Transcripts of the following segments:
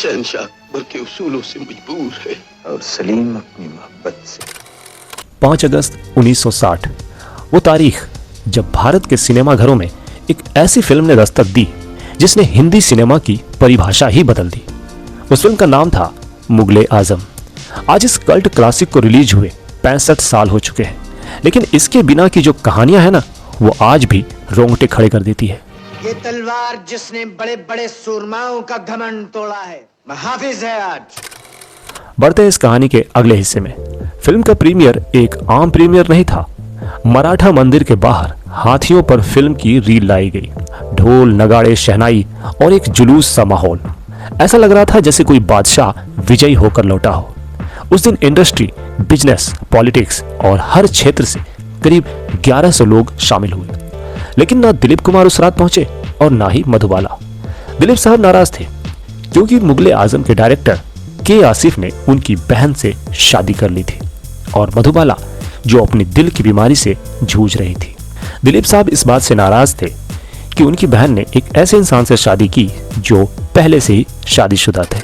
शहंशाह अकबर के उसूलों से मजबूर है और सलीम अपनी मोहब्बत से। 5 अगस्त 1960 वो तारीख जब भारत के सिनेमा घरों में एक ऐसी फिल्म ने दस्तक दी जिसने हिंदी सिनेमा की परिभाषा ही बदल दी। उस फिल्म का नाम था मुगले आजम। आज इस कल्ट क्लासिक को रिलीज हुए 65 साल हो चुके हैं, लेकिन इसके बिना की जो कहानियां हैं ना, वो आज भी रोंगटे खड़े कर देती है। ये तलवार जिसने बड़े बड़े सूरमाओं का घमंड तोड़ा है, मैं हाफिज है आज। बढ़ते हैं इस कहानी के अगले हिस्से में। फिल्म का प्रीमियर एक आम प्रीमियर नहीं था। मराठा मंदिर के बाहर हाथियों पर फिल्म की रील लाई गई। ढोल, नगाड़े, शहनाई और एक जुलूस सा माहौल। ऐसा लग रहा था जैसे कोई बादशाह विजयी होकर लौटा हो। उस दिन इंडस्ट्री, बिजनेस, पॉलिटिक्स और हर क्षेत्र से करीब 1100 लोग शामिल हुए, लेकिन ना दिलीप कुमार उस रात पहुंचे और ना ही मधुबाला। दिलीप साहब नाराज थे क्योंकि मुगले आजम के डायरेक्टर के आसिफ ने उनकी बहन से शादी कर ली थी और मधुबाला जो अपनी दिल की बीमारी से जूझ रही थी। दिलीप साहब इस बात से नाराज थे कि उनकी बहन ने एक ऐसे इंसान से शादी की जो पहले से ही शादीशुदा थे।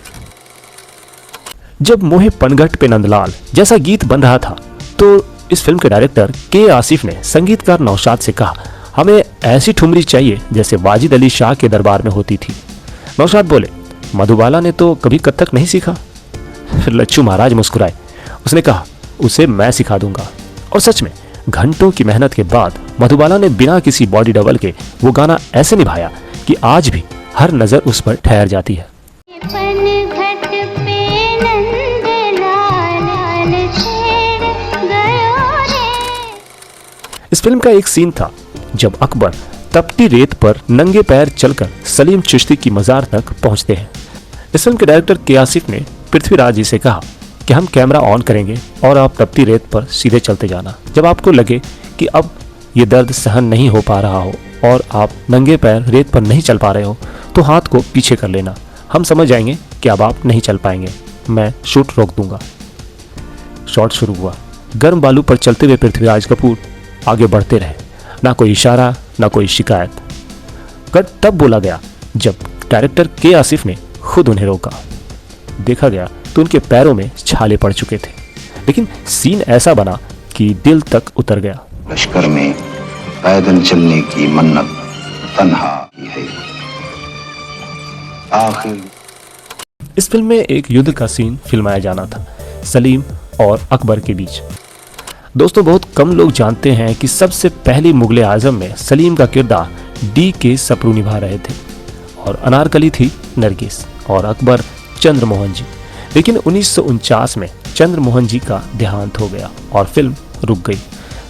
जब मोहे पनघट पे नंदलाल जैसा गीत बन रहा था तो इस फिल्म के डायरेक्टर के आसिफ ने संगीतकार नौशाद से कहा, हमें ऐसी ठुमरी चाहिए जैसे वाजिद अली शाह के दरबार में होती थी। नौशाद बोले, मधुबाला ने तो कभी कथक नहीं सीखा। फिर लच्छू महाराज मुस्कुराए। उसने कहा, उसे मैं सिखा दूंगा। और सच में घंटों की मेहनत के बाद मधुबाला ने बिना किसी बॉडी डबल के वो गाना ऐसे निभाया कि आज भी हर नजर उस पर ठहर जाती है। इस फिल्म का एक सीन था जब अकबर तपती रेत पर नंगे पैर चलकर सलीम चिश्ती की मजार तक पहुंचते हैं। इस फिल्म के डायरेक्टर के आसिफ ने पृथ्वीराज जी से कहा कि हम कैमरा ऑन करेंगे और आप तपती रेत पर सीधे चलते जाना। जब आपको लगे कि अब ये दर्द सहन नहीं हो पा रहा हो और आप नंगे पैर रेत पर नहीं चल पा रहे हो तो हाथ को पीछे कर लेना। हम समझ जाएंगे कि अब आप नहीं चल पाएंगे, मैं शूट रोक दूंगा। शॉट शुरू हुआ। गर्म बालू पर चलते हुए पृथ्वीराज कपूर आगे बढ़ते रहे। ना कोई इशारा, ना कोई शिकायत। कट तब बोला गया जब डायरेक्टर के आसिफ ने खुद उन्हें रोका। देखा गया तो उनके पैरों में छाले पड़ चुके थे, लेकिन सीन ऐसा बना कि दिल तक उतर गया। लश्कर में पैदल चलने की मन्नत तन्हा की है। आखिर इस फिल्म में एक युद्ध का सीन फिल्माया जाना था, सलीम और अकबर के बीच। दोस्तों, बहुत कम लोग जानते हैं कि सबसे पहली मुगले आजम में सलीम का किरदार D.K. सप्रू निभा रहे थे और अनारकली थी नरगिस और अकबर चंद्रमोहन जी। लेकिन 1949 में चंद्रमोहन जी का देहांत हो गया और फिल्म रुक गई।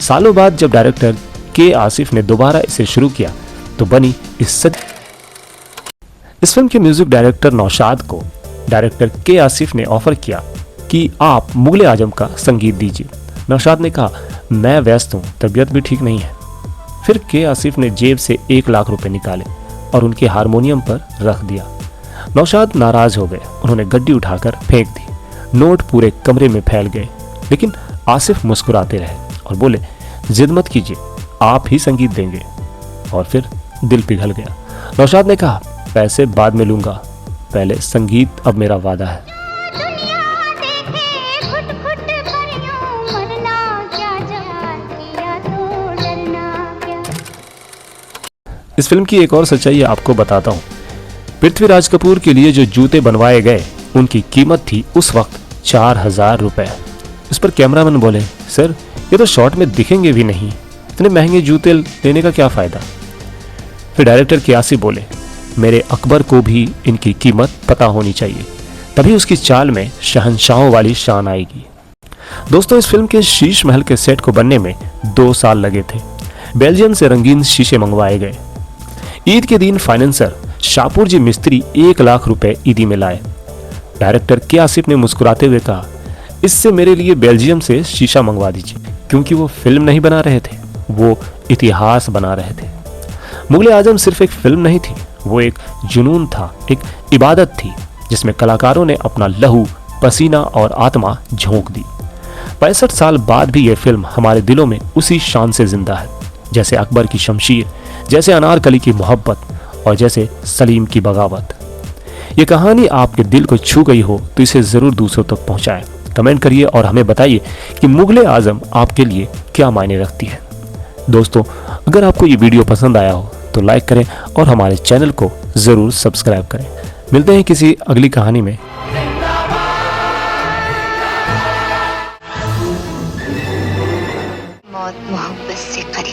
सालों बाद जब डायरेक्टर के आसिफ ने दोबारा इसे शुरू किया तो बनी इस फिल्म के म्यूजिक डायरेक्टर नौशाद को डायरेक्टर के आसिफ ने ऑफर किया कि आप मुगले आजम का संगीत दीजिए। नौशाद ने कहा, मैं व्यस्त हूँ, तबीयत भी ठीक नहीं है। फिर के आसिफ ने जेब से 1 लाख रुपए निकाले और उनके हारमोनियम पर रख दिया। नौशाद नाराज हो गए। उन्होंने गड्डी उठाकर फेंक दी। नोट पूरे कमरे में फैल गए, लेकिन आसिफ मुस्कुराते रहे और बोले, जिद मत कीजिए, आप ही संगीत देंगे। और फिर दिल पिघल गया। नौशाद ने कहा, पैसे बाद में लूंगा, पहले संगीत अब मेरा वादा है। इस फिल्म की एक और सच्चाई आपको बताता हूँ। पृथ्वीराज कपूर के लिए जो जूते बनवाए गए उनकी कीमत थी उस वक्त 4000 रुपए। इस पर कैमरामैन बोले, सर ये तो शॉट में दिखेंगे भी नहीं, इतने महंगे जूते लेने का क्या फ़ायदा। फिर डायरेक्टर के आसिफ बोले, मेरे अकबर को भी इनकी कीमत पता होनी चाहिए, तभी उसकी चाल में शहंशाहों वाली शान आएगी। दोस्तों, इस फिल्म के शीश महल के सेट को बनने में 2 साल लगे थे। बेल्जियम से रंगीन शीशे मंगवाए गए। ईद के दिन फाइनेंसर शाहपुर जी मिस्त्री 1 लाख रुपए ईदी में लाए। डायरेक्टर के आसिफ ने मुस्कुराते हुए कहा, इससे मेरे लिए बेल्जियम से शीशा मंगवा दीजिए, क्योंकि वो फिल्म नहीं बना रहे थे, वो इतिहास बना रहे थे। मुगले आजम सिर्फ एक फिल्म नहीं थी, वो एक जुनून था, एक इबादत थी जिसमें कलाकारों ने अपना लहू, पसीना और आत्मा झोंक दी। 65 साल बाद भी ये फिल्म हमारे दिलों में उसी शान से जिंदा है, जैसे अकबर की शमशीर, जैसे अनारकली की मोहब्बत और जैसे सलीम की बगावत। ये कहानी आपके दिल को छू गई हो तो इसे ज़रूर दूसरों तक पहुंचाएं। कमेंट करिए और हमें बताइए कि मुगले आजम आपके लिए क्या मायने रखती है। दोस्तों, अगर आपको ये वीडियो पसंद आया हो तो लाइक करें और हमारे चैनल को ज़रूर सब्सक्राइब करें। मिलते हैं किसी अगली कहानी में। मौत मोहब्बत से करीब